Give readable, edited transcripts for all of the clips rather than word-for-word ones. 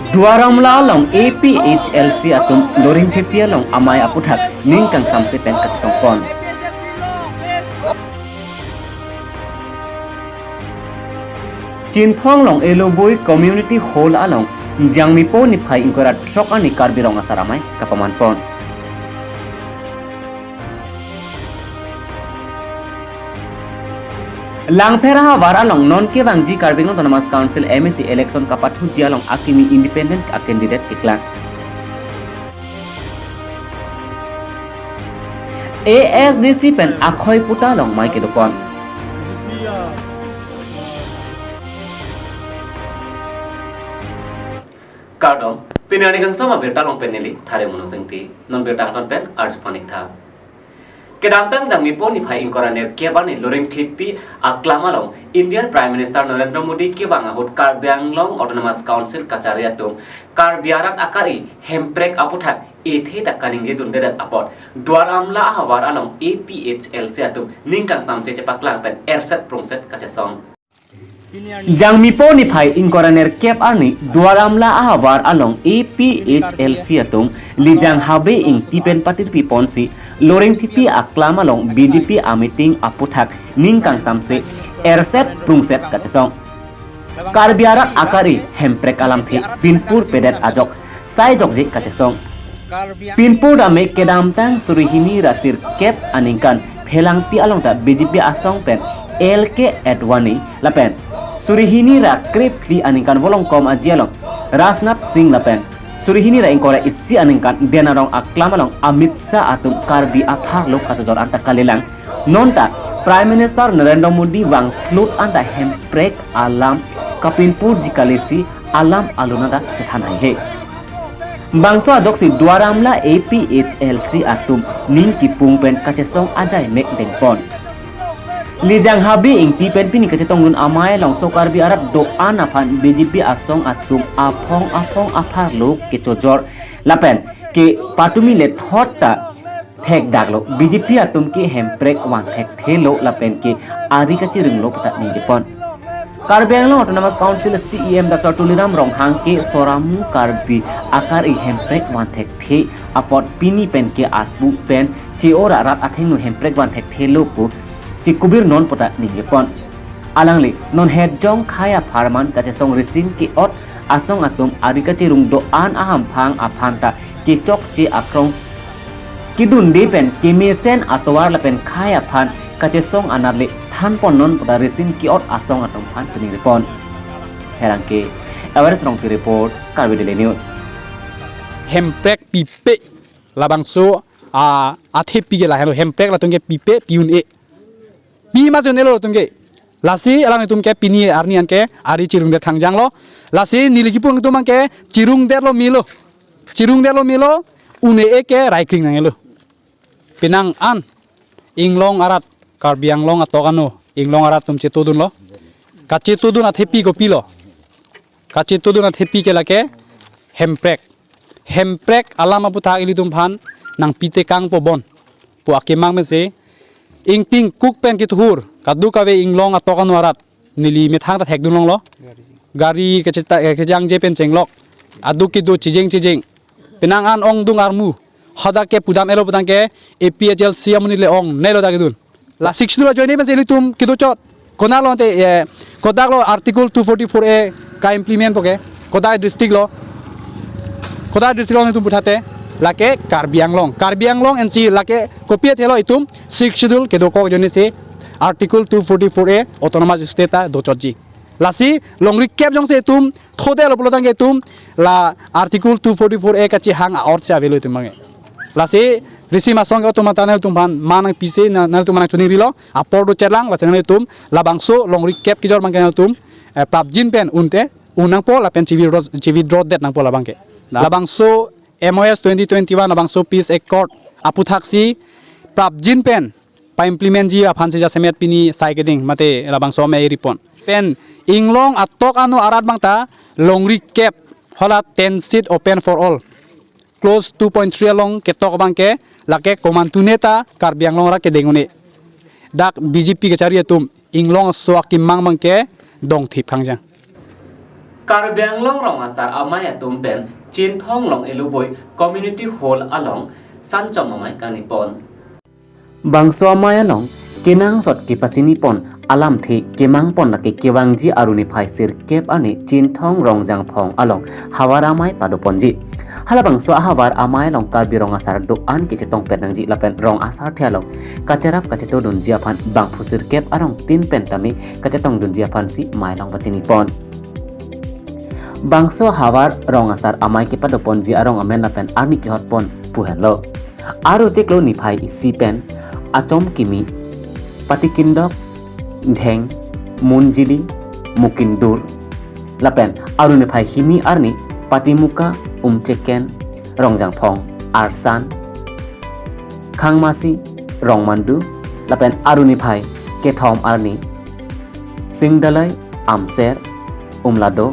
Duaramla long APHLC atum loring thepia long amai aputhak ningkang samse pen kachisongpon. Cinthong long Eloboi Community Hall along Jangmipo ni phai ingkora trok ani karbirong asaramai kapamanpon. Langpera war along non ke bangji karbing autonomous council MSC election kapathu ji along akimi independent candidate kiklang. ASDC pen akhoi puta long mai ke dokon. Kardom pinani kang sama berta long peneli thare monosengti non berta non pen arj panik tha. Kedamtang Jangmipo ni phai ingkoraner kebani loreng thipi aklamalong Indian Prime Minister Narendra Modi ke banga hot Karbianglong Autonomous Council kacariatum Karbiarat akari hemprek aputhak ethe takaninge dundedat apot duar amla hawar along APHLC atum ningkang samse chepaklang pen erset prongset kachasong Jangmipo ni phai ingkoraner kep ani duaramla ahawar along APHLC atum lijang habe ing tipen patir piponsi loreng tipi aklam along BJP amiting aputhak ningkang samse erset prungset kachasong Karbiarat akari hemprek alam thi pinpur pedet ajok sai jokje kachasong pinpur dame kedamtang surihini rasir kep aningkan phelang pi along ta BJP asong pen LK Advani lapen Surihini ra krepli aningkan volong kom ajialong Rasnath Singh lapen Surihini ra ingkora isi aningkan denarong aklamalong Amit Shah atum Karbi aphar lok kasojor anta kalelang nonta Prime Minister Narendra Modi wang flut anta hemprek alam kapinpur jikalesi alam alunada tethanai he bangso ajok si duaramla APHLC atum ningki pungpen kachesong ajai mek dengpon Lijang habi ing tipen pini kacetong amai long so Karbiarat do anaphan BJP asong atum apong aphar lo ke chojor lapen ke patumi le thotta thek daglo BJP atum ke hemprek wan thek thelo lapen ke ari kachi ringlo pata ni jepon Karbianglong Autonomous Council CEM Dr. Tuliram Ronghang ke soramu Karbi akar i hemprek wan thek the apot pini pen ke atbu pen che ora rat athengnu hemprek wan thek thelo pu Cikubir non pota ningjepon alangli non head jong khaya farman kachesong risin ki ot asong atum ari kachirung do an aham phang aphanta ki chok chi akrong kidun depen kimesen atwar lapen khaya phan kachesong anarle than pon non pota risin ki ot asong atum phan chuni repon herangke awares rong report Karbi Daily News hemprek pipe labangso athepi ge la helo hemprek la tungge pipe piun e pi ma jenelo tungge lasi alang tum ke pini arnian ke ari cirung der thangjang lo lasi nilikipung tum ke cirung der lo milo une e ke raikring nangelo pinang an inglong arat Karbianglong atokano inglong arat tum cetudun lo kacetudun athepi go pilo kacetudun athepi ke lake hemprek alam aputha ili tum phan nang pite kang po bon po akemang mese ingting kuk pen kituhur kadu kawe inglong atokano arat nili methang ta thek dunlong lo gari kejang je pen cenglok adu kidu cijeng penang an ong dung armu hada ke pudam elo putang ke APHLC amuni le ong nelo da gidun la 6 dula join ben tum kidu chot konalo te kodak lo article 244A ka implement poke kodak district lo tum puthate lake Karbianglong NC lake kopiat helo itum 6 schedule ke doko jone se article 244A autonomous state do chotji lasi long recap jong se tum thode lo polotang ke tum la article 244A ka chi hang or cha velo tum mange lasi risi masong ko tum tanel tum ban manang pise na tum manang chuni rilo apor do chelang la chane tum la bangso long recap ki jor mangal tum pubjin pen unte unang po la pen civi draw det nang po la bangke la bangso MOS 2021 abangso Peace Accord aputhaksi prabjin pen pa implement ji aphan se jasemet pini saikeding mate labangso me ripon pen inglong atok anu arat bangta longri cap hola 10 seat open for all close 2.3 long ketok bangke lake komantuneta Karbianglong ra ke dengune dak BJP ke cari tum inglong soakim mang bangke dong thip khangjang Karbi Anglong rong asar amai atum pen Chin Thong long eluboi community hall along Sanchom amai kanipon. Bangso amai along kinang sot kipachini pon alam thi kemang pon laki kewangji aruni phai sir kep ani Chin Thong rong jang phong along hawar amai padoponji. Hala bangso hawar amai long Karbi rong asar do an kicetong pen nangji lapen rong asar thialong kacerap kaceto dun jiapan bang phusir kep arong tin pen tami kacetong dun jiapan si mai long pachini pon. Bangso hawar rong asar amai ke padopon ji arong amen lapen arni ke hotpon puhen lo. Aru jeklo ni phai isi pen acom kimi patikindok dheng munjili mukindur lapen aru ni phai hini arni patimuka umceken rongjang phong arsan khangmasi rongmandu lapen aru ni phai kethom arni singdalai amser umlado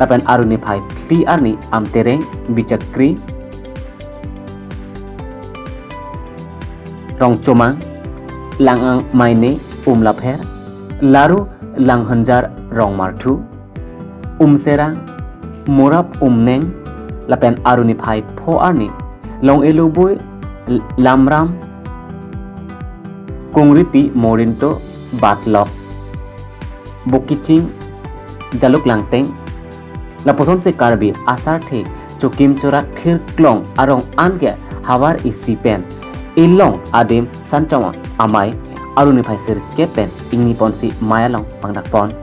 lapen aru ni phai pli arni amtereng bicakri rong comang langang maine umlapher laru langhanjar rong marthu umserang morap umneng lapen aru ni phai pho arni long elubui lamram kungripi morinto batlok bukiching jaluk langteng laposon se Karbi asar the chokim chorak thir klong arong ange hawar isi pen ilong adim sanchawa amai aruni phai sir kepen ingni ponsi mayalong pangdak pon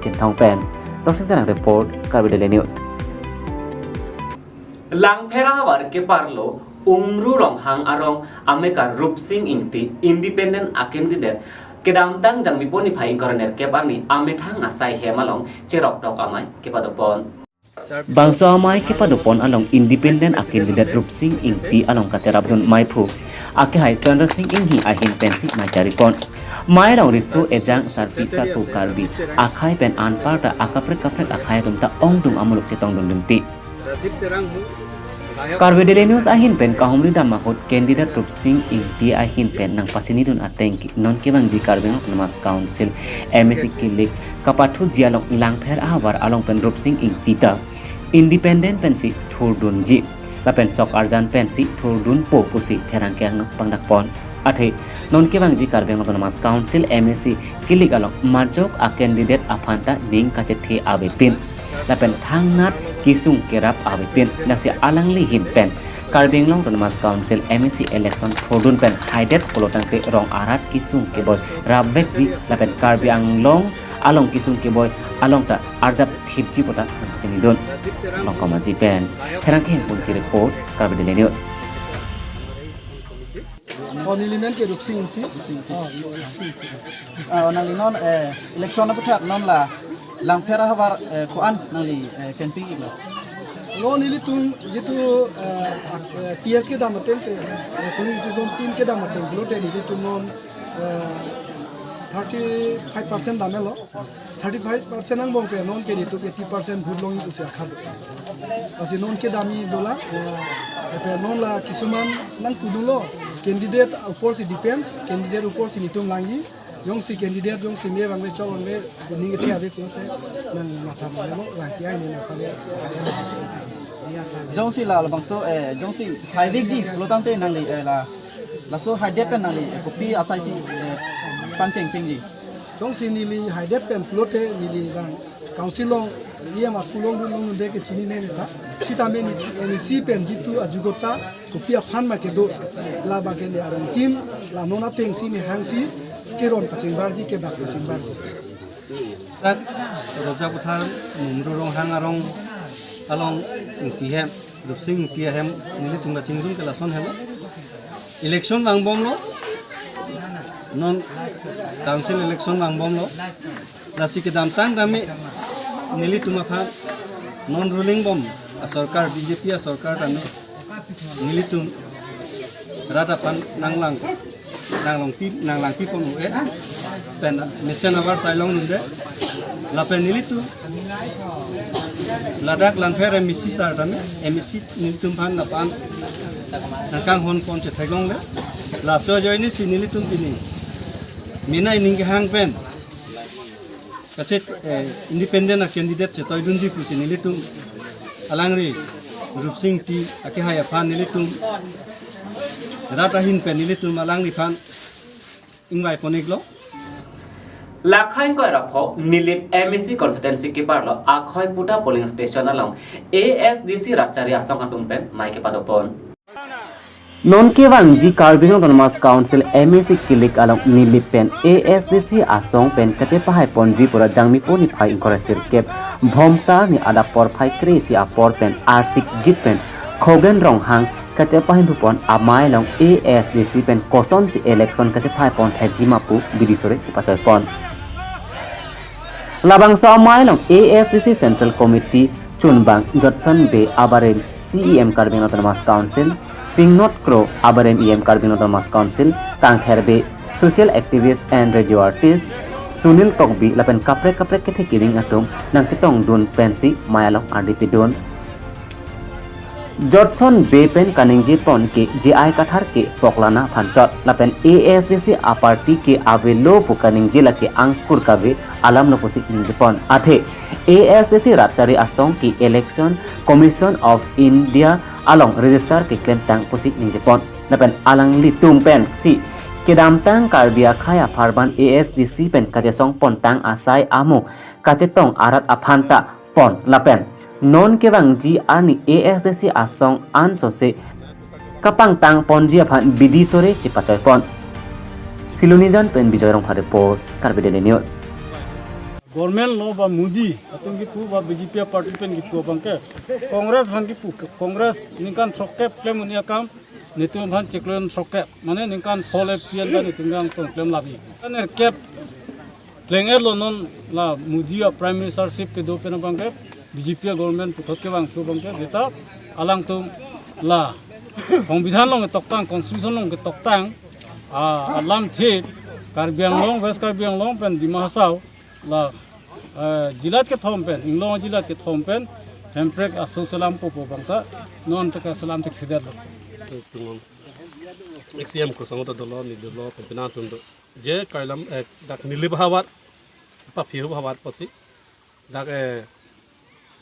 Chinthong pen tosing tanang report Karbi Daily News lang phera hawar ke parlo umru rong hang arong ameka rupsing ingti independent candidate kedamtang jang miponi phai koroner keparni amethang asai hemalong cherok tok amai kepadopon bangso amai kepadopon along independent candidate rupsing ingti along kacerabdun maipu ake hai Chandra Singh inghi ahin pensi majaripon mai rong risu ejang sarpi sarpu Karbi akhai pen anparta akaprek akhai tumta ongdung amuluk cetong dungti Karbi Daily News ahin pen kahumri damakot candidate rupsing ingti ahin pen nang pasini dun ateng non kebang di Karbi Namas Council MSC kilik kapathu jialong langpher ahwar along pen rupsing ingti ta independent pensi thurdun ji la pen sok arjan pensi thurdun po pusi therang kyang pangdak pon athe non kebang di Karbi Namas Council MSC kilik along marjok a candidate afanta ning kacethe abepin la pen thangnat kisung kerap awipin nasi alang lihin pen Karbi Namas Council MSC election thordun pen haidet kolotang ke rong arat kisung ke boy rabek ji lapen Karbi Anglong along kisung ke boy along ta arjap thipji pota jeni don long komaji pen therang ke pun ki report Karbi Daily News Parliament ke rupsing thi nang non election na puthat non la lang phera hawar khoan nangli camping iglo lo nili tum jitu PS ke dam tem pe police station team ke dam tem lo te nili tum non 35% dam lo 35% nang bong pe non ke ditu 80% bud long itu se khab asi non ke dami dola pe non la kisuman nang kudulo candidate upor si depends candidate upor si nitum langi Jong si candidate jong si me bang me chong me kuning ke ave ko te nang matam mo la ti ai ni na khale jong si la bangso jong si highway ji lotang te nangli la so hide pen nangli kopi asai si pancheng ching ji jong si ni li hide pen plote ni li bang council long dia ma kulong long de ke chini ne ta sita me ni si pen jitu ajugota kopi afan ma ke do la ba ke le aron tin la nona teng si ni hang si keron paching barji ke bak paching barji tak roja puthar mumru rong hang arong along ti hem rupsing ti hem nili tunga chingdun ke lason hem election bang bom lo non council election bang bom lo rasi ke damtang kami nili tunga khan non ruling bom sarkar BJP sarkar tanu nili tung rata pan nanglang nang pi pom e pen mission abar sailong nunde la pen nilitu ladak lang fer emisi sar tame emisi nilitum pan na pan nakang hon pon che thagong le la so joini si nilitum pini mina ning hang pen kache independent candidate che toy dunji pusi nilitum alangri rupsing ti ake haya phan nilitum rata hin pen nilitum alangri phan ingwai poniklo Lakhain ko rapho nilip MSC constituency ke parlo akhoi puta polling station along ASDC Ratchari asong katumpen mai ke padopon Non ke wangji Karbing Autonomous Council MSC kilik along nilip pen ASDC asong pen kache pahai ponji pura jangmi poni phai inkorasir kep bhomtar ni ada por phai kresi apor pen arsik jit pen khogen rong hang kache pahai bupon amai long ASDC pen koson si election kache phai pon thaji mapu bidisore chipachoy pon Labang sa amai long ASDC Central Committee Chunbang Jotson Bay Abarem CEM Karbing Autonomous Council Singnot Crow Abarem EM Karbing Autonomous Council Tangtherbe Social Activist and Radio Artist Sunil Tokbi lapen kapre kethe kiring atum nang chitong dun pensi mayalong RDP dun Jotson Bay pen kaningji pon ke JI kathar ke poklana phanchot lapen ASDC a party ke avelo pukaningji lake angkur kave alam no posik ninjipon athe ASDC Ratchari asong ki Election Commission of India along register ke claim tang posik ninjipon lapen alang litum pen si kedam tang karbia khaya farban ASDC pen kaje song pon tang asai amu kaje tong arat aphanta pon lapen non kebang ji arni ASDC asong ansose kapang tang ponji aphan bidisore chipachoy pon Silunijan pen Bijoyrong report Karbi Daily News Government lo ba Modi atong gitu ba BJP party pen gitu bangke Congress han gitu Congress ningkan sokep claim unia kam nitum han ceklon sokep mane ningkan phole pian ba nitungang tong claim labi kan kep lengel lo non la Modi prime ministership ke do pen bangke BJP government putot ke bang chu bangke jeta alang tum la সংবিধান long toktang constitution long toktang alam thit Karbi Anglong West Karbi Anglong pen Dima Hasao la jilat ke thom pen inglong jilat ke thom pen hemprek aso salam popo bangta non taka salam tek thidar lo tungom XM ko sangot dolo ni dolo pena tundo je kailam dak nilib hawat pa phiu hawat posi dak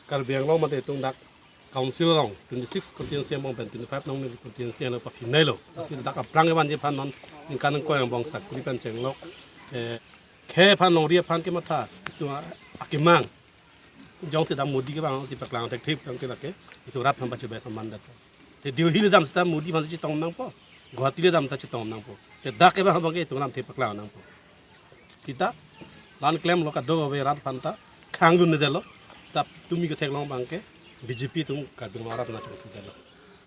Karbi Anglong mate tung dak council long 26 constituency mong pen 25 nong ni constituency na pa phinai lo asi dak aprang ban je phan non ingkan ko yang bong sak kuri pen chenglok khe phan nong ria phan ke matha tu akimang jong se dam Modi ke bang si paklang tek thip jong ke lake itu rat tham bache be saman dat te diu hil dam sta Modi ban chi tong nang po guwahati le dam ta chi tong nang po te dak ke bang ke itu nam the paklang nang po sita lan claim lo ka do be rat phan ta khang dun ne delo sta tumi ke thek long bang ke BJP tum ka dum rat na chok delo